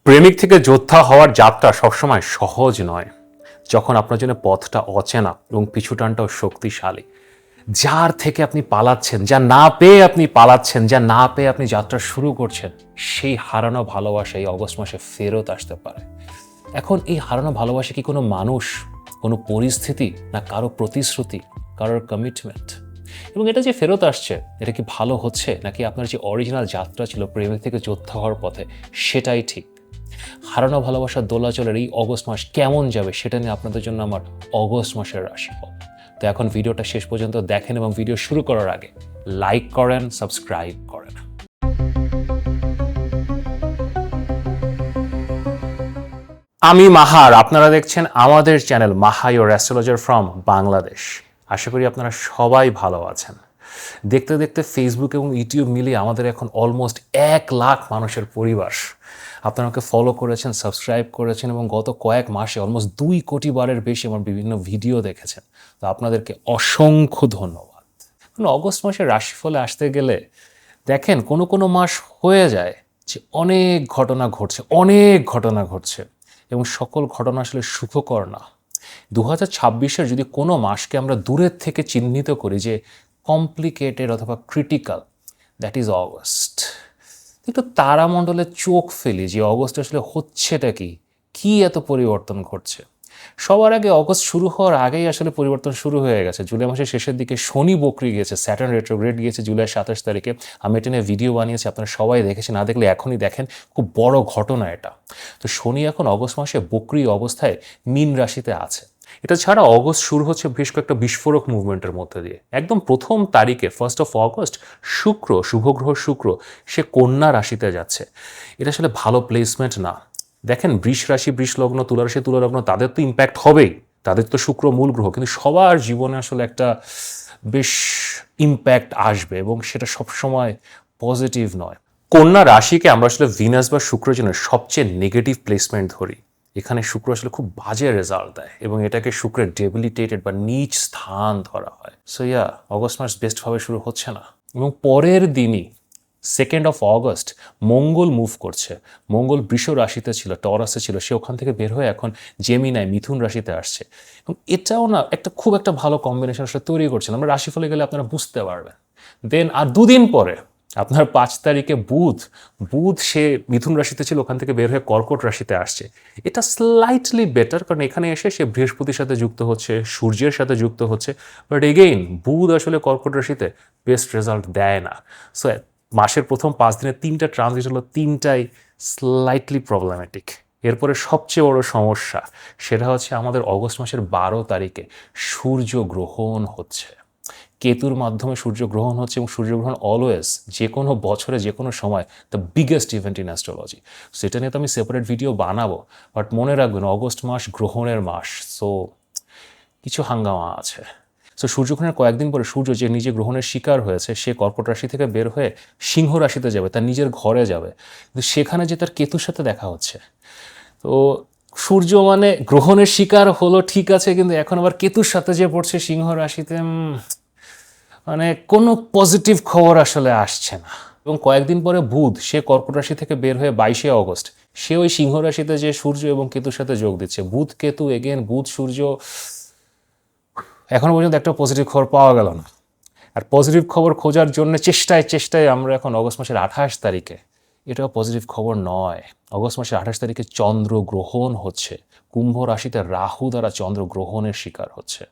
প্রেমিক থেকে যোদ্ধা হওয়ার যাত্রা সবসময় সহজ নয়। যখন আপনার জন্য পথটা অচেনা এবং পিছুটানটাও শক্তিশালী, যার থেকে আপনি পালাচ্ছেন, যা না পেয়ে আপনি পালাচ্ছেন, যা না পেয়ে আপনি যাত্রা শুরু করছেন, সেই হারানো ভালোবাসা এই অগস্ট মাসে ফেরত আসতে পারে। এখন এই হারানো ভালোবাসা কি কোনো মানুষ, কোনো পরিস্থিতি, না কারো প্রতিশ্রুতি, কারোর কমিটমেন্ট? এবং এটা যে ফেরত আসছে, এটা কি ভালো হচ্ছে, নাকি আপনার যে অরিজিনাল যাত্রা ছিল প্রেমিক থেকে যোদ্ধা হওয়ার পথে, সেটাই ঠিক? হারানো ভালোবাসার দোলাচলের এই অগস্ট মাস কেমন যাবে সেটা নিয়ে আপনাদের জন্য আমার অগস্ট মাসের রাশিফল। তো এখন ভিডিওটা শেষ পর্যন্ত দেখেন এবং ভিডিও শুরু করার আগে লাইক করেন, সাবস্ক্রাইব করেন। আমি মাহার, আপনারা দেখছেন আমাদের channel Maha your astrologer from Bangladesh. আশা করি আপনারা সবাই ভালো আছেন। দেখতে দেখতে ফেসবুক এবং ইউটিউব মিলিয়ে আমাদের এখন অলমোস্ট 1,00,000 মানুষের পরিবার। আপনারা আমাকে ফলো করেছেন, সাবস্ক্রাইব করেছেন এবং গত কয়েক মাসে অলমোস্ট 2 কোটি বারের বেশি আমার বিভিন্ন ভিডিও দেখেছেন। তো আপনাদেরকে অসংখ্য ধন্যবাদ। অগস্ট মাসের রাশিফলে আসতে গেলে দেখেন কোনো মাস হয়ে যায় যে অনেক ঘটনা ঘটছে এবং সকল ঘটনা আসলে সুখকর না। 2026-এর যদি কোনো মাসকে আমরা দূরের থেকে চিহ্নিত করি যে কমপ্লিকেটেড অথবা ক্রিটিক্যাল, দ্যাট ইজ অগস্ট। একটু তারামণ্ডলের চোখ ফেলি যে অগস্ট আসলে হচ্ছেটা কি এত পরিবর্তন ঘটছে। সবার আগে অগস্ট শুরু হওয়ার আগেই আসলে পরিবর্তন শুরু হয়ে গেছে। জুলাই মাসের শেষের দিকে শনি বকরি গিয়েছে, স্যাটার্ন রেট্রোগ্রেড গিয়েছে জুলাই 27 তারিখে। আমি এটা নিয়ে ভিডিও বানিয়েছি, আপনারা সবাই দেখেছেন, না দেখলে এখনই দেখেন, খুব বড় ঘটনা এটা। তো শনি এখন অগস্ট মাসে বকরি অবস্থায় মীন রাশিতে আছে। এটা ছাড়া অগস্ট শুরু হচ্ছে বেশ কয়েকটা বিস্ফোরক মুভমেন্টের মধ্যে দিয়ে। একদম প্রথম তারিখে 1 অগস্ট শুক্র, শুভগ্রহ শুক্র, সে কন্যা রাশিতে যাচ্ছে। এটা আসলে ভালো প্লেসমেন্ট না। দেখেন, বৃষ রাশি, বৃষ লগ্ন, তুলা রাশি, তুলা লগ্ন, তাদের তো ইম্প্যাক্ট হবেই, তাদের তো শুক্র মূল গ্রহ, কিন্তু সবার জীবনে আসলে একটা বেশ ইম্প্যাক্ট আসবে এবং সেটা সবসময় পজিটিভ নয়। কন্যা রাশিকে আমরা আসলে ভিনাস বা শুক্রের জন্য সবচেয়ে নেগেটিভ প্লেসমেন্ট ধরি। এখানে শুক্র আসলে খুব বাজে রেজাল্ট দেয় এবং এটাকে শুক্রের ডেবিলিটেটেড বা নীচ স্থান ধরা হয়। সো অগস্ট মাস বেস্টভাবে শুরু হচ্ছে না। এবং পরের দিনই 2 অগস্ট মঙ্গল মুভ করছে। মঙ্গল বৃষ রাশিতে ছিল, টরাসে ছিল, সে ওখান থেকে বের হয়ে এখন জেমিনায় মিথুন রাশিতে আসছে এবং এটাও না খুব একটা ভালো কম্বিনেশন আসলে তৈরি করছে। আমরা রাশিফলে গেলে আপনারা বুঝতে পারবেন। দেন আর 2 দিন পরে আপনার 5 তারিখে বুধ সে মিথুন রাশিতে ছিল, ওখান থেকে বের হয়ে কর্কট রাশিতে আসছে। এটা স্লাইটলি বেটার, কারণ এখানে এসে সে বৃহস্পতির সাথে যুক্ত হচ্ছে, সূর্যের সাথে যুক্ত হচ্ছে। বাট এগেইন বুধ আসলে কর্কট রাশিতে বেস্ট রেজাল্ট দেয় না। সো মাসের প্রথম 5 দিনে 3টা ট্রানজিট হলো, 3টাই স্লাইটলি প্রবলেমেটিক। এরপরে সবচেয়ে বড় সমস্যা সেটা হচ্ছে আমাদের অগস্ট মাসের 12 তারিখে সূর্য গ্রহণ হচ্ছে। কেতুর মাধ্যমে সূর্যগ্রহণ হচ্ছে এবং সূর্যগ্রহণ অলওয়েজ যে কোনো বছরে যে কোনো সময় the biggest event in astrology. সেটা নিয়ে তো আমি সেপারেট ভিডিও বানাবো, বাট মনে রাখবেন অগস্ট মাস গ্রহণের মাস। সো কিছু হাঙ্গামা আছে। সো সূর্যগ্রহণের কয়েকদিন পরে সূর্য যে নিজে গ্রহণের শিকার হয়েছে, সে কর্কট রাশি থেকে বের হয়ে সিংহ রাশিতে যাবে, তার নিজের ঘরে যাবে, কিন্তু সেখানে যে তার কেতুর সাথে দেখা হচ্ছে। তো সূর্য মানে গ্রহণের শিকার হলো ঠিক আছে, কিন্তু এখন আবার কেতুর সাথে যে পড়ছে সিংহ রাশিতে, মানে কোনো পজিটিভ খবর আসলে আসছে না। এবং কয়েকদিন পরে বুধ সে কর্কট রাশি থেকে বের হয়ে 22 অগস্ট সে ওই সিংহ রাশিতে যে সূর্য এবং কেতুর সাথে যোগ দিচ্ছে। বুধ কেতু এগেন, বুধ সূর্য, এখনো পর্যন্ত একটা পজিটিভ খবর পাওয়া গেল না। আর পজিটিভ খবর খোঁজার জন্য চেষ্টায় আমরা এখন অগস্ট মাসের 28 তারিখে, এটাও পজিটিভ খবর নয়। অগস্ট মাসের 28 তারিখে চন্দ্র গ্রহণ হচ্ছে, কুম্ভ রাশিতে রাহু দ্বারা চন্দ্র গ্রহণের শিকার হচ্ছে।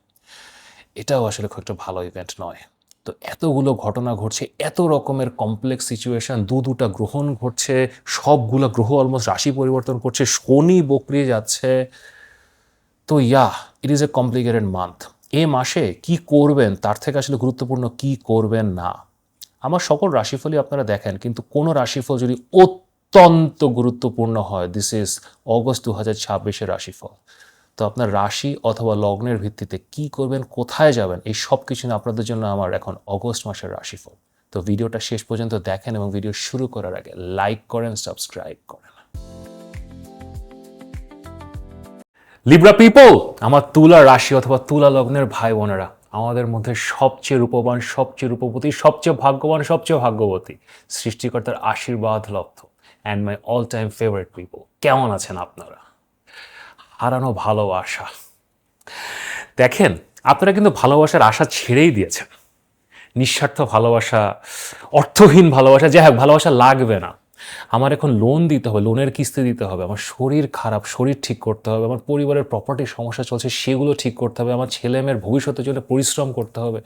এটাও আসলে খুব একটা ভালো ইভেন্ট নয়। তো এতগুলো ঘটনা ঘটছে, এত রকমের কমপ্লেক্স সিচুয়েশন, দুটা গ্রহণ ঘটছে, সবগুলো গ্রহ অলমোস্ট রাশি পরিবর্তন করছে, শনি বকরিয়ে যাচ্ছে। তো it is a complicated month. এ মাসে কি করবেন তার থেকে আসলে গুরুত্বপূর্ণ কি করবেন না। আমার সকল রাশিফলই আপনারা দেখেন, কিন্তু কোনো রাশিফল যদি অত্যন্ত গুরুত্বপূর্ণ হয়, দিস ইজ অগস্ট 2026-এর রাশিফল। তো আপনার রাশি অথবা লগ্নের ভিত্তিতে কি করবেন, কোথায় যাবেন, এই সব কিছু নিয়ে আপনাদের জন্য আমার এখন অগস্ট মাসের রাশিফল। তো ভিডিওটা শেষ পর্যন্ত দেখেন এবং ভিডিও শুরু করার আগে লাইক করেন, সাবস্ক্রাইব করেন। লিব্রা পিপল, আমার তুলা রাশি অথবা তুলা লগ্নের ভাই বোনেরা, আমাদের মধ্যে সবচেয়ে রূপবান, সবচেয়ে রূপবতী, সবচেয়ে ভাগ্যবান, সবচেয়ে ভাগ্যবতী, সৃষ্টিকর্তার আশীর্বাদ লব্ধ and my all time favourite people, কেমন আছেন আপনারা? হারানো ভালোবাসা, দেখেন আপনারা কিন্তু ভালোবাসার আশা ছেড়েই দিয়েছেন। নিঃস্বার্থ ভালোবাসা, অর্থহীন ভালোবাসা, যাই হোক ভালোবাসা লাগবে না, আমার এখন লোন দিতে হবে, লোনের কিস্তি দিতে হবে, আমার শরীর খারাপ, শরীর ঠিক করতে হবে, আমার পরিবারের প্রপার্টির সমস্যা চলছে সেগুলো ঠিক করতে হবে, আমার ছেলে মেয়ের ভবিষ্যতের জন্য পরিশ্রম করতে হবে।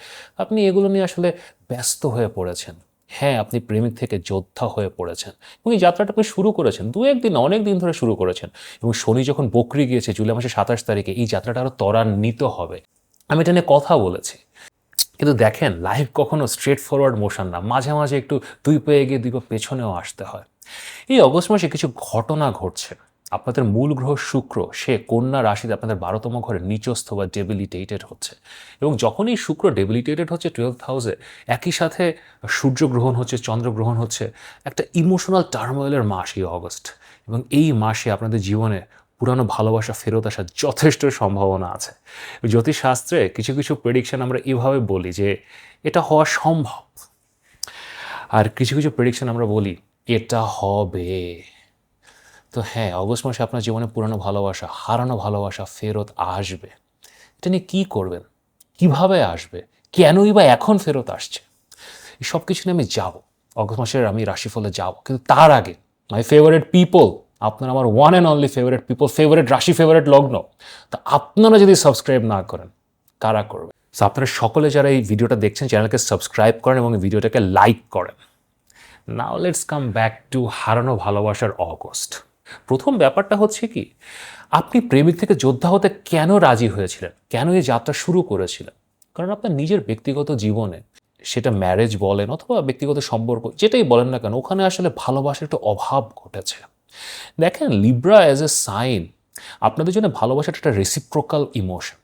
আপনি এগুলো নিয়ে আসলে ব্যস্ত হয়ে পড়েছেন। হ্যাঁ, আপনি প্রেমিক থেকে যোদ্ধা হয়ে পড়েছেন এবং এই যাত্রাটা আপনি শুরু করেছেন দু একদিন, অনেক দিন ধরে শুরু করেছেন। এবং শনি যখন বকরি গিয়েছে জুলাই মাসের 27 তারিখে, এই যাত্রাটা আরও ত্বরান্বিত হবে। আমি এটা নিয়ে কথা বলেছি। কিন্তু দেখেন, লাইফ কখনো স্ট্রেট ফরওয়ার্ড মোশন না, মাঝে মাঝে একটু দুই পায়ে এগিয়ে দুই পা পেছনেও আসতে হয়। এই অগস্ট মাসে কিছু ঘটনা ঘটছে। আপনাদের মূল গ্রহ শুক্র, সে কন্যা রাশিতে আপনাদের 12তম ঘরে নিচস্থ বা ডেবিলিটেটেড হচ্ছে। এবং যখনই শুক্র ডেবিলিটেটেড হচ্ছে 12th হাউসে, একই সাথে সূর্যগ্রহণ হচ্ছে, চন্দ্রগ্রহণ হচ্ছে। একটা ইমোশনাল টার্মোয়েলের মাস এই অগস্ট। এবং এই মাসে আপনাদের জীবনে পুরানো ভালোবাসা ফেরত আসার যথেষ্ট সম্ভাবনা আছে। জ্যোতিষশাস্ত্রে কিছু কিছু প্রেডিকশন আমরা এভাবে বলি যে এটা হওয়া সম্ভব, আর কিছু কিছু প্রেডিকশন আমরা বলি এটা হবে। তো হ্যাঁ, অগস্ট মাসে আপনার জীবনে পুরানো ভালোবাসা, হারানো ভালোবাসা ফেরত আসবে। এটা নিয়ে কী করবেন, কিভাবে আসবে, কেনই বা এখন ফেরত আসছে, এই সব কিছু নিয়ে আমি যাব, অগস্ট মাসের আমি রাশিফলে যাব। কিন্তু তার আগে মাই ফেভারিট পিপল, আপনার আমার one and only favourite people, favourite রাশি, ফেভারিট লগ্ন, তা আপনারা যদি সাবস্ক্রাইব না করেন, কারা করবে? সো আপনারা সকলে যারা এই ভিডিওটা দেখছেন, চ্যানেলকে সাবস্ক্রাইব করেন এবং এই ভিডিওটাকে লাইক করেন। Now let's come back to হারানো ভালোবাসার অগস্ট। প্রথম ব্যাপারটা হচ্ছে কি, আপনি প্রেমিক থেকে যোদ্ধা হতে কেন রাজি হয়েছিলেন, কেন এই যাত্রা শুরু করেছিলেন? কারণ আপনার নিজের ব্যক্তিগত জীবনে, সেটা ম্যারেজ বলেন অথবা ব্যক্তিগত সম্পর্ক যেটাই বলেন না কেন, ওখানে আসলে ভালোবাসার একটা অভাব ঘটেছে। দেখেন, লিব্রা অ্যাজ এ সাইন, আপনাদের জন্য ভালোবাসাটা একটা রেসিপ্রোকাল ইমোশন।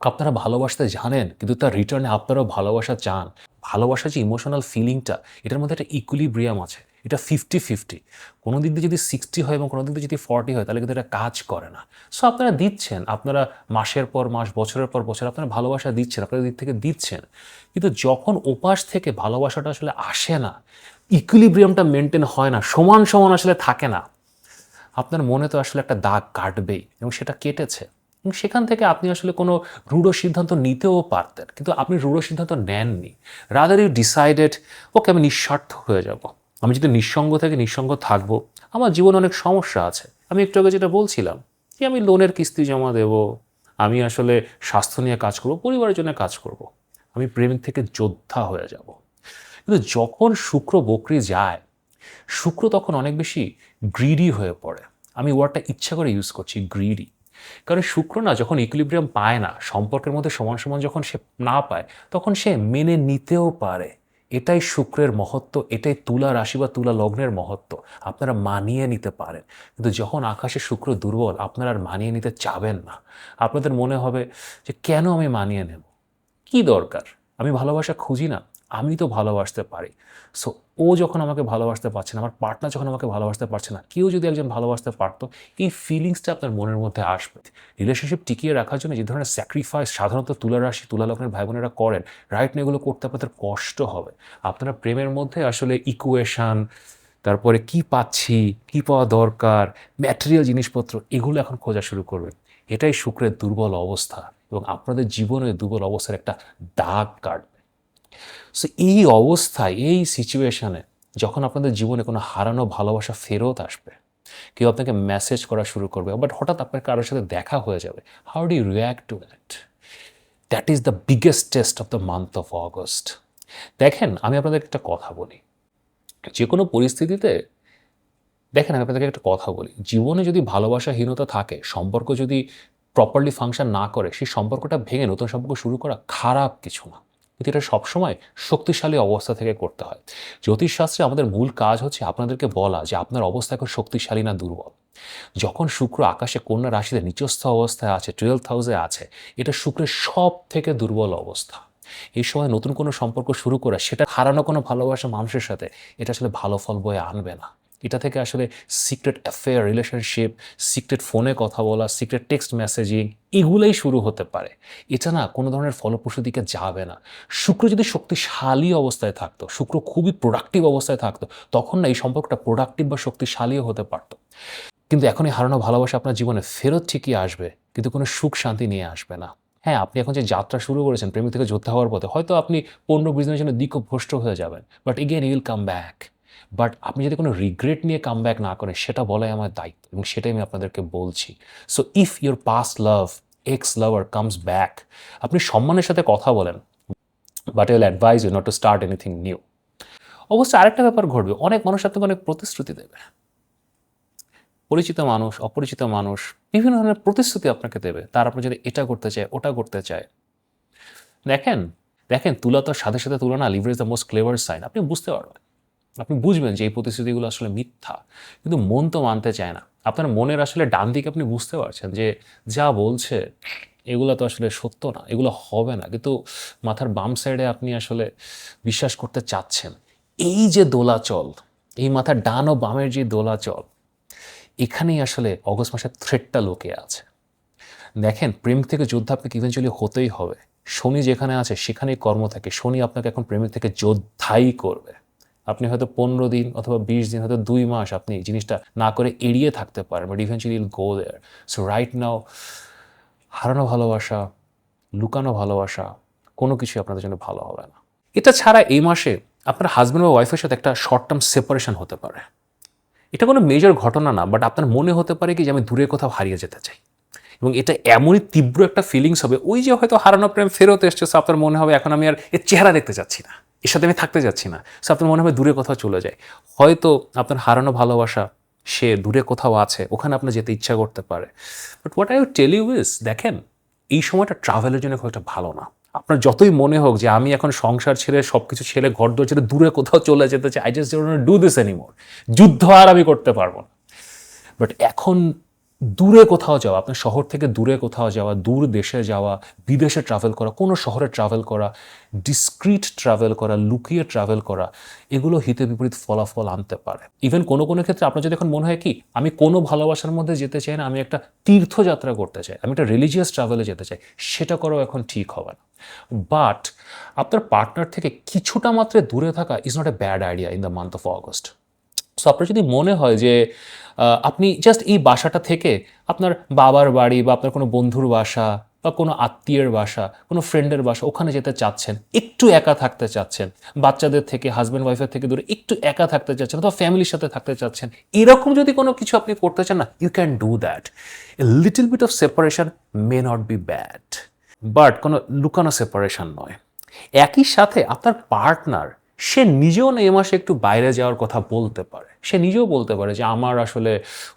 আপনারা ভালোবাসতে জানেন, কিন্তু তার রিটার্নে আপনারাও ভালোবাসা চান। ভালোবাসা যে ইমোশনাল ফিলিংটা, এটার মধ্যে একটা ইকুইলিব্রিয়াম আছে, এটা 50-50। কোনো দিক দিয়ে যদি 60 হয় এবং কোনো দিক দিয়ে যদি 40 হয়, তাহলে কিন্তু এটা কাজ করে না। সো আপনারা দিচ্ছেন, আপনারা মাসের পর মাস, বছরের পর বছর আপনারা ভালোবাসা দিচ্ছেন, আপনাদের দিক থেকে দিচ্ছেন। কিন্তু যখন ওপাশ থেকে ভালোবাসাটা আসলে আসে না, ইকুইলিব্রিয়ামটা মেনটেন হয় না, সমান সমান আসলে থাকে না, আপনার মনে তো আসলে একটা দাগ কাটবেই, এবং সেটা কেটেছে। এবং সেখান থেকে আপনি আসলে কোনো রূঢ় সিদ্ধান্ত নিতেও পারতেন, কিন্তু আপনি রূঢ় সিদ্ধান্ত নেননি। রাদার ইউ ডিসাইডেড, ওকে আমি নিঃস্বার্থ হয়ে যাব, আমি যদি নিঃসঙ্গ থেকে নিঃসঙ্গ থাকবো, আমার জীবনে অনেক সমস্যা আছে। আমি একটু আগে যেটা বলছিলাম যে আমি লোনের কিস্তি জমা দেব, আমি আসলে স্বাস্থ্য নিয়ে কাজ করব, পরিবারের জন্য কাজ করব, আমি প্রেমিক থেকে যোদ্ধা হয়ে যাব। কিন্তু যখন শুক্র বকরি যায়, শুক্র তখন অনেক বেশি গ্রিডি হয়ে পড়ে। আমি ওয়ার্ডটা ইচ্ছা করে ইউজ করছি, গ্রিডি। কারণ শুক্র না যখন ইকুইলিব্রিয়াম পায় না, সম্পর্কের মধ্যে সমান সমান যখন সে না পায়, তখন সে মেনে নিতেও পারে। এটাই শুক্রের মহত্ব, এটাই তুলা রাশি বা তুলা লগ্নের মহত্ব। আপনারা মানিয়ে নিতে পারেন। কিন্তু যখন আকাশে শুক্র দুর্বল, আপনারা আর মানিয়ে নিতে চাবেন না। আপনাদের মনে হবে যে কেন আমি মানিয়ে নেব, কি দরকার, আমি ভালোবাসা খুঁজি না, আমি তো ভালোবাসতে পারি। সো ও যখন আমাকে ভালোবাসতে পারছে না, আমার পার্টনার যখন আমাকে ভালোবাসতে পারছে না, কেউ যদি একজন ভালোবাসতে পারতো, এই ফিলিংসটা আপনার মনের মধ্যে আসবে। রিলেশনশিপ টিকিয়ে রাখার জন্য যে ধরনের স্যাক্রিফাইস সাধারণত তুলা রাশি, তুলা লগ্নের ভাই বোনেরা করেন, রাইট না, এগুলো করতে আপনাদের কষ্ট হবে। আপনারা প্রেমের মধ্যে আসলে ইকুয়েশন, তারপরে কি পাচ্ছি, কি পাওয়া দরকার, ম্যাটেরিয়াল জিনিসপত্র, এগুলো এখন খোঁজা শুরু করবেন। এটাই শুক্রের দুর্বল অবস্থা, এবং আপনাদের জীবনে দুর্বল অবস্থার একটা দাগ কাটবে। সো এই অবস্থায়, এই সিচুয়েশনে যখন আপনাদের জীবনে কোনো হারানো ভালোবাসা ফেরত আসবে, কেউ আপনাকে মেসেজ করা শুরু করবে, বাট হঠাৎ আপনার কারোর সাথে দেখা হয়ে যাবে, how do you react to it? That is the biggest test of the month of August. দেখেন, আমি আপনাদের একটা কথা বলি, যে কোনো পরিস্থিতিতে, দেখেন আমি আপনাদেরকে একটা কথা বলি, জীবনে যদি ভালোবাসাহীনতা থাকে, সম্পর্ক যদি প্রপারলি ফাংশন না করে, সেই সম্পর্কটা ভেঙে নতুন সম্পর্ক শুরু করা খারাপ কিছু না, কিন্তু এটা সবসময় শক্তিশালী অবস্থা থেকে করতে হয়। জ্যোতিষশাস্ত্রে আমাদের মূল কাজ হচ্ছে আপনাদেরকে বলা যে আপনার অবস্থা এখন শক্তিশালী না দুর্বল। যখন শুক্র আকাশে কন্যা রাশিতে নিচস্থ অবস্থায় আছে, 12th হাউসে আছে, এটা শুক্রের সব থেকে দুর্বল অবস্থা। এই সময় নতুন কোনো সম্পর্ক শুরু করা, সেটা হারানো কোনো ভালোবাসা মানুষের সাথে, এটা আসলে ভালো ফল বয়ে আনবে না। এটা থেকে আসলে সিক্রেট অ্যাফেয়ার, রিলেশনশিপ, সিক্রেট ফোনে কথা বলা, সিক্রেট টেক্সট মেসেজিং এগুলোই শুরু হতে পারে। এটা না কোনো ধরনের ফলপ্রসূ দিকে যাবে না। শুক্র যদি শক্তিশালী অবস্থায় থাকতো, শুক্র খুবই প্রোডাক্টিভ অবস্থায় থাকতো, তখন না এই সম্পর্কটা প্রোডাক্টিভ বা শক্তিশালীও হতে পারতো। কিন্তু এখন এই হারানো ভালোবাসা আপনার জীবনে ফেরত ঠিকই আসবে, কিন্তু কোনো সুখ শান্তি নিয়ে আসবে না। হ্যাঁ, আপনি এখন যে যাত্রা শুরু করেছেন প্রেমিক থেকে যোদ্ধা হওয়ার পথে, হয়তো আপনি 15-20 দিনের জন্য দিকভ্রষ্ট হয়ে যাবেন, but again you will come back. But আপনি যদি কোনো রিগ্রেট নিয়ে কাম ব্যাক না করেন, সেটা বলাই আমার দায়িত্ব এবং সেটাই আমি আপনাদেরকে বলছি। So if your past love, ex lover comes back, আপনি সম্মানের সাথে কথা বলেন, but I will advise you not to start anything new. অবশ্যই আরেকটা ব্যাপার ঘটবে, অনেক মানুষ আপনাকে অনেক প্রতিশ্রুতি দেবে। পরিচিত মানুষ, অপরিচিত মানুষ বিভিন্ন ধরনের প্রতিশ্রুতি আপনাকে দেবে, তার আপনি যদি এটা করতে চায়, ওটা করতে চায়। দেখেন দেখেন তুলা তো সাথে সাথে তুলনা, leverage the most clever sign. আপনি বুঝতে পারবেন, আপনি বুঝবেন যে এই প্রতিশ্রুতিগুলো আসলে মিথ্যা, কিন্তু মন তো মানতে চায় না। আপনার মনের আসলে ডান দিকে আপনি বুঝতে পারছেন যে যা বলছে এগুলো তো আসলে সত্য না, এগুলো হবে না, কিন্তু মাথার বাম সাইডে আপনি আসলে বিশ্বাস করতে চাচ্ছেন। এই যে দোলাচল, এই মাথার ডান ও বামের যে দোলাচল, এখানেই আসলে অগস্ট মাসের থ্রেডটা লুকে আছে। দেখেন, প্রেম থেকে যোদ্ধা আপনাকে ইভেনচুয়ালি হতেই হবে। শনি যেখানে আছে সেখানেই কর্ম থাকে। শনি আপনাকে এখন প্রেমিক থেকে যোদ্ধাই করবে। আপনি হয়তো 15 দিন অথবা 20 দিন, হয়তো 2 মাস আপনি জিনিসটা না করে এড়িয়ে থাকতে পারেন, but eventually will go there. So right now, হারানো ভালোবাসা, লুকানো ভালোবাসা, কোনো কিছুই আপনাদের জন্য ভালো হবে না। এটা ছাড়া এই মাসে আপনার হাজব্যান্ড বা ওয়াইফের সাথে একটা শর্ট টার্ম সেপারেশন হতে পারে। এটা কোনো মেজর ঘটনা না, বাট আপনার মনে হতে পারে কি যে আমি দূরে কোথাও হারিয়ে যেতে চাই, এবং এটা এমনই তীব্র একটা ফিলিংস হবে, ওই যে হয়তো হারানো প্রেম ফেরত এসছে, সো আপনার মনে হবে এখন আমি আর এর চেহারা দেখতে যাচ্ছি না, এর সাথে আমি থাকতে যাচ্ছি না, সো আপনার মনে হবে দূরে কোথাও চলে যায়। হয়তো আপনার হারানো ভালোবাসা সে দূরে কোথাও আছে, ওখানে আপনার যেতে ইচ্ছা করতে পারে। But what I will tell you is, দেখেন এই সময়টা ট্রাভেলের জন্য খুব একটা ভালো না। আপনার যতই মনে হোক যে আমি এখন সংসার ছেড়ে সব কিছু ছেড়ে ঘরদোর ছেড়ে দূরে কোথাও চলে যেতে চাই, I just don't do this anymore, যুদ্ধ আর আমি করতে পারবো না। বাট এখন দূরে কোথাও যাওয়া, আপনার শহর থেকে দূরে কোথাও যাওয়া, দূর দেশে যাওয়া, বিদেশে ট্রাভেল করা, কোনো শহরে ট্রাভেল করা, ডিসক্রিট ট্রাভেল করা, লুকিয়ে ট্রাভেল করা, এগুলো হিতে বিপরীত ফলাফল আনতে পারে। ইভেন কোনো কোনো ক্ষেত্রে আপনার যদি এখন মনে হয় কি আমি কোনো ভালোবাসার মধ্যে যেতে চাই না, আমি একটা তীর্থযাত্রা করতে চাই, আমি একটা রিলিজিয়াস ট্রাভেলে যেতে চাই, সেটা করাও এখন ঠিক হবে না। বাট আপনার পার্টনার থেকে কিছুটা মাত্রে দূরে থাকা is not a bad idea in the month of August. So আপনার যদি মনে হয় যে আপনি জাস্ট এই বাসাটা থেকে আপনার বাবার বাড়ি বা আপনার কোনো বন্ধুর বাসা বা কোনো আত্মীয়ের বাসা, কোনো ফ্রেন্ডের বাসা, ওখানে যেতে চাচ্ছেন, একটু একা থাকতে চাচ্ছেন, বাচ্চাদের থেকে, হাজব্যান্ড ওয়াইফের থেকে দূরে একটু একা থাকতে চাচ্ছেন, অথবা ফ্যামিলির সাথে থাকতে চাচ্ছেন, এরকম যদি কোনো কিছু আপনি করতে চান না, you can do that. A little bit of separation may not be bad, but কোনো লুকানো সেপারেশন নয়। একই সাথে আপনার পার্টনার সে নিজেও না এ মাসে একটু বাইরে যাওয়ার কথা বলতে পারে। সে নিজেও বলতে পারে যে আমার আসলে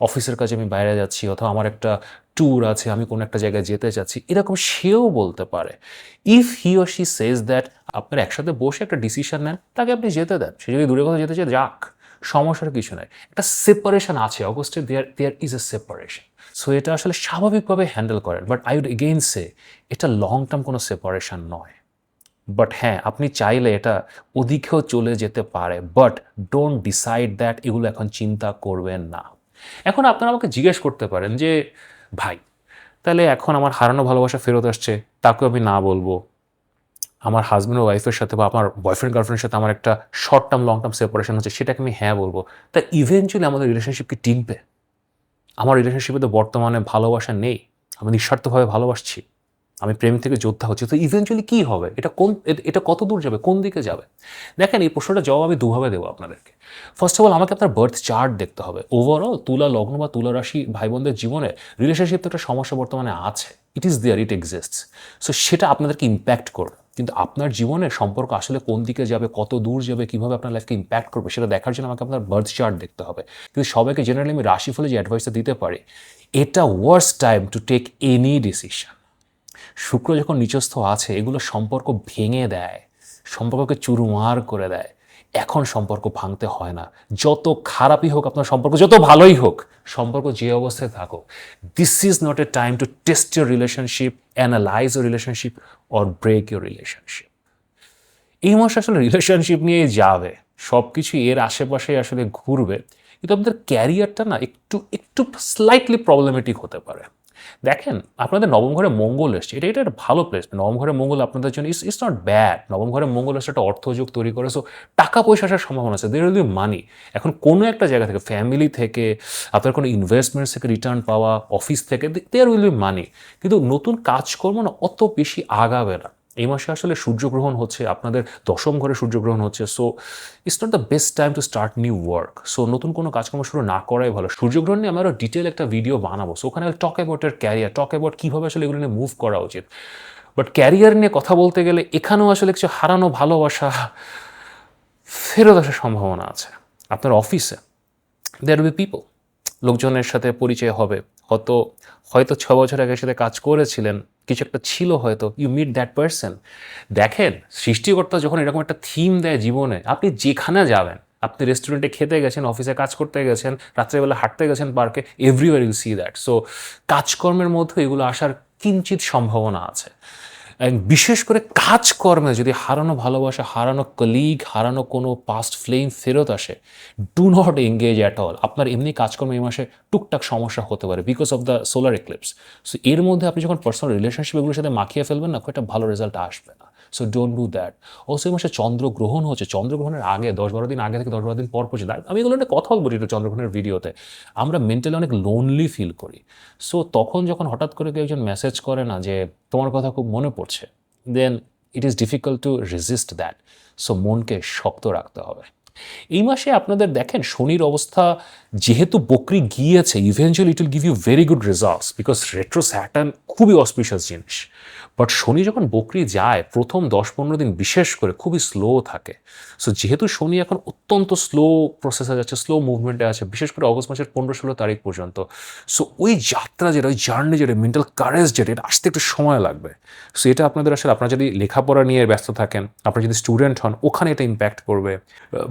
অফিসের কাজে আমি বাইরে যাচ্ছি, অথবা আমার একটা ট্যুর আছে, আমি কোনো একটা জায়গায় যেতে চাচ্ছি, এরকম সেও বলতে পারে। If he or she says that, আপনার একসাথে বসে একটা ডিসিশন নেন, তাকে আপনি যেতে দেন। সে যদি দূরে কোথাও যেতে চায় যাক, সমস্যার কিছু নাই। একটা সেপারেশন আছে অগস্টে, there is a separation. So এটা আসলে স্বাভাবিকভাবে হ্যান্ডেল করেন, but I would again say এটা লং টার্ম কোনো সেপারেশন নয়। বাট হ্যাঁ, আপনি চাইলে এটা ওদিকেও চলে যেতে পারে, বাট ডোন্ট ডিসাইড দ্যাট এগুলো এখন চিন্তা করবেন না। এখন আপনারা আমাকে জিজ্ঞেস করতে পারেন যে ভাই, তাহলে এখন আমার হারানো ভালোবাসা ফেরত আসছে, তাকেও আমি না বলবো, আমার হাজব্যান্ড ও ওয়াইফের সাথে বা আমার বয়ফ্রেন্ড গার্লফ্রেন্ডের সাথে আমার একটা short term long term separation হচ্ছে, সেটাকে আমি হ্যাঁ বলবো, তা ইভেনচুয়ালি আমাদের রিলেশনশিপ কি টিকবে? আমার রিলেশনশিপে তো বর্তমানে ভালোবাসা নেই, আমি নিঃস্বার্থভাবে ভালোবাসছি, আমি প্রেম থেকে যোদ্ধা হচ্ছি, তো ইভেনচুয়ালি কী হবে? এটা কত দূর যাবে, কোন দিকে যাবে? দেখেন, এই প্রশ্নটা জবাব আমি দুভাবে দেবো আপনাদেরকে। ফার্স্ট অফ অল, আমাকে আপনার বার্থ চার্ট দেখতে হবে। ওভারঅল তুলা লগ্ন বা তুলা রাশি ভাই বোনদের জীবনে রিলেশনশিপ তো একটা সমস্যা বর্তমানে আছে, it is there, it exists. So সেটা আপনাদেরকে ইম্প্যাক্ট করবে, কিন্তু আপনার জীবনে সম্পর্ক আসলে কোন দিকে যাবে, কত দূর যাবে, কীভাবে আপনার লাইফকে ইম্প্যাক্ট করবে, সেটা দেখার জন্য আমাকে আপনার বার্থ চার্ট দেখতে হবে। কিন্তু সবাইকে জেনারেলি আমি রাশিফলে যে অ্যাডভাইসটা দিতে পারি, এটা worst time to take any decision. শুক্র যখন নিচস্থ আছে, এগুলো সম্পর্ক ভেঙে দেয়, সম্পর্ককে চুরমার করে দেয়। এখন সম্পর্ক ভাঙতে হয় না, যত খারাপই হোক আপনার সম্পর্ক, যত ভালোই হোক সম্পর্ক, যে অবস্থায় থাকুক, this is not a time to test your relationship, analyse your relationship or break your relationship. এই মাস আসলে রিলেশনশিপ নিয়ে যাবে, সব কিছু এর আশেপাশে আসলে ঘুরবে, কিন্তু আপনাদের ক্যারিয়ারটা না একটু একটু স্লাইটলি প্রবলেমেটিক হতে পারে। দেখেন আপনাদের নবম ঘরে মঙ্গল এসছে, এটা একটা ভালো প্লেস। নবম ঘরে মঙ্গল আপনাদের জন্য ইটস নট ব্যাড। নবম ঘরে মঙ্গল এসে একটা অর্থযোগ তৈরি করে, সো টাকা পয়সা আসার সম্ভাবনা আছে, দের উইল বি মানি। এখন কোনো একটা জায়গা থেকে, ফ্যামিলি থেকে, আপনার কোনো ইনভেস্টমেন্টস থেকে রিটার্ন পাওয়া, অফিস থেকে, দেয়ার উইল বি মানি। কিন্তু নতুন কাজকর্ম না অত বেশি আগাবে না। এই মাসে আসলে সূর্যগ্রহণ হচ্ছে, আপনাদের দশম ঘরে সূর্যগ্রহণ হচ্ছে, so it's not the best time to start new work. So নতুন কোনো কাজকর্ম শুরু না করাই ভালো। সূর্যগ্রহণ নিয়ে আমি আরও ডিটেল একটা ভিডিও বানাবো, সো ওখানে টক অ্যাবাউট এর ক্যারিয়ার, টক অ্যাবাউট কীভাবে আসলে এগুলো নিয়ে মুভ করা উচিত। বাট ক্যারিয়ার নিয়ে কথা বলতে গেলে এখানেও আসলে কিছু হারানো ভালোবাসা ফেরত আসার সম্ভাবনা আছে। আপনার অফিসে দেয়ার উইল বি পিপল, লোকজনের সাথে পরিচয় হবে, হয়তো হয়তো 6 বছর আগে সাথে কাজ করেছিলেন, কিছু একটা ছিল হয়তো, ইউ মিট দ্যাট পারসন। দেখেন সৃষ্টিকর্তা যখন এরকম একটা থিম দেয় জীবনে, আপনি যেখানে যাবেন, আপনি রেস্টুরেন্টে খেতে গেছেন, অফিসে কাজ করতে গেছেন, রাত্রেবেলা হাঁটতে গেছেন পার্কে, everywhere you see that. So কাজকর্মের মধ্যে এগুলো আসার কিঞ্চিত সম্ভাবনা আছে। বিশেষ করে কাজকর্মে যদি হারানো ভালোবাসা, হারানো কলিগ, হারানো কোনো পাস্ট ফ্লেম ফেরত আসে, do not engage at all. আপনার এমনি কাজকর্মে এই মাসে টুকটাক সমস্যা হতে পারে because of the solar eclipse. So এর মধ্যে আপনি যখন পার্সোনাল রিলেশনশিপ এগুলোর সাথে মাখিয়ে ফেলবেন না, খুব একটা ভালো রেজাল্ট আসবে না। So don't do that. Also এই মাসে চন্দ্রগ্রহণ হচ্ছে, চন্দ্রগ্রহণের আগে 10-12 দিন আগে থেকে 10-12 দিন পর পর্যন্ত, আমি এগুলো নিয়ে কথা বলি একটু চন্দ্রগ্রহণের ভিডিওতে, আমরা মেন্টালি অনেক লোনলি ফিল করি। সো তখন যখন হঠাৎ করে কেউ একজন মেসেজ করে না যে তোমার কথা খুব মনে পড়ছে, then it is difficult to resist that. So মনকে শক্ত রাখতে হবে। এই মাসে আপনাদের দেখেন শনির অবস্থা যেহেতু বকরি গিয়েছে, eventually it will give you very good results because retro Saturn খুবই অসপিশিয়াস জিনিস। বাট শনি যখন বকরি যায় প্রথম 10-15 দিন বিশেষ করে খুবই স্লো থাকে। সো যেহেতু শনি এখন অত্যন্ত স্লো প্রসেসে যাচ্ছে, স্লো মুভমেন্টে আছে, বিশেষ করে অগস্ট মাসের 15-16 তারিখ পর্যন্ত। সো ওই যাত্রা যেটা, ওই জার্নি যেটা, মেন্টাল কারেজ যেটা, এটা আসতে একটু সময় লাগবে। সো এটা আপনাদের আসলে, আপনারা যদি লেখাপড়া নিয়ে ব্যস্ত থাকেন, আপনারা যদি স্টুডেন্ট হন, ওখানে এটা ইম্প্যাক্ট করবে।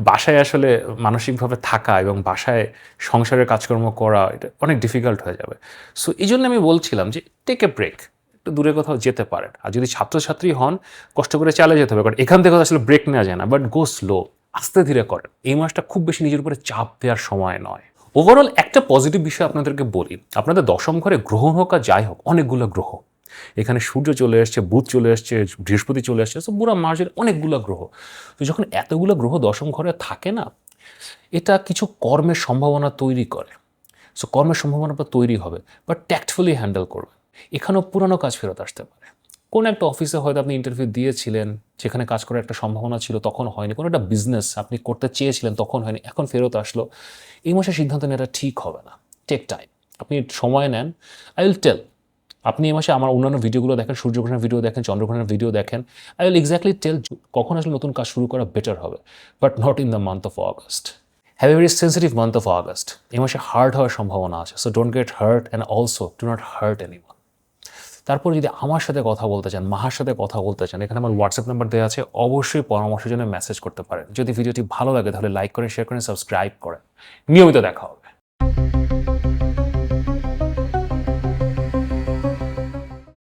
বাসায় আসলে মানসিকভাবে থাকা এবং বাসায় সংসারের কাজকর্ম করা, এটা অনেক ডিফিকাল্ট হয়ে যাবে। সো এই জন্য আমি বলছিলাম যে টেক এ ব্রেক, একটু দূরে কোথাও যেতে পারেন। আর যদি ছাত্রছাত্রী হন, কষ্ট করে চালিয়ে যেতে হবে, কারণ এখান থেকে আসলে ব্রেক নেওয়া যায় না, বাট গো স্লো, আস্তে ধীরে করেন। এই মাসটা খুব বেশি নিজের উপরে চাপ দেওয়ার সময় নয়। ওভারঅল একটা পজিটিভ বিষয় আপনাদেরকে বলি, আপনাদের দশম ঘরে গ্রহণ হোক আর যাই হোক, অনেকগুলো গ্রহ এখানে, সূর্য চলে এসছে, বুধ চলে এসছে, বৃহস্পতি চলে এসছে, সো পুরো মাসের অনেকগুলো গ্রহ। তো যখন এতগুলো গ্রহ দশম ঘরে থাকে না, এটা কিছু কর্মের সম্ভাবনা তৈরি করে। সো কর্মের সম্ভাবনা তৈরি হবে, বাট ট্যাক্টফুলি হ্যান্ডেল করবে। এখানেও পুরানো কাজ ফেরত আসতে পারে। কোনো একটা অফিসে হয়তো আপনি ইন্টারভিউ দিয়েছিলেন, যেখানে কাজ করার একটা সম্ভাবনা ছিল, তখন হয়নি। কোনো একটা বিজনেস আপনি করতে চেয়েছিলেন, তখন হয়নি, এখন ফেরত আসলো। এই মাসে সিদ্ধান্ত নেওয়াটা ঠিক হবে না, টেক টাইম, আপনি সময় নেন। আই উইল টেল, আপনি এই মাসে আমার অন্যান্য ভিডিওগুলো দেখেন, সূর্যগ্রহণের ভিডিও দেখেন, চন্দ্রগ্রহণের ভিডিও দেখেন। আই উইল এক্স্যাক্টলি টেল কখন আসলে নতুন কাজ শুরু করা বেটার হবে, but not in the month of August. Have a very sensitive month of August. এই মাসে হার্ট হওয়ার সম্ভাবনা আছে, so don't get heart and also do not heart anyone. তারপর যদি আমার সাথে কথা বলতে চান, মাহার সাথে কথা বলতে চান, এখানে আমার হোয়াটসঅ্যাপ নাম্বার দেওয়া আছে, অবশ্যই পরামর্শের জন্য মেসেজ করতে পারেন। যদি ভিডিওটি ভালো লাগে তাহলে লাইক করেন, শেয়ার করেন, সাবস্ক্রাইব করেন। নিয়মিত দেখা হবে।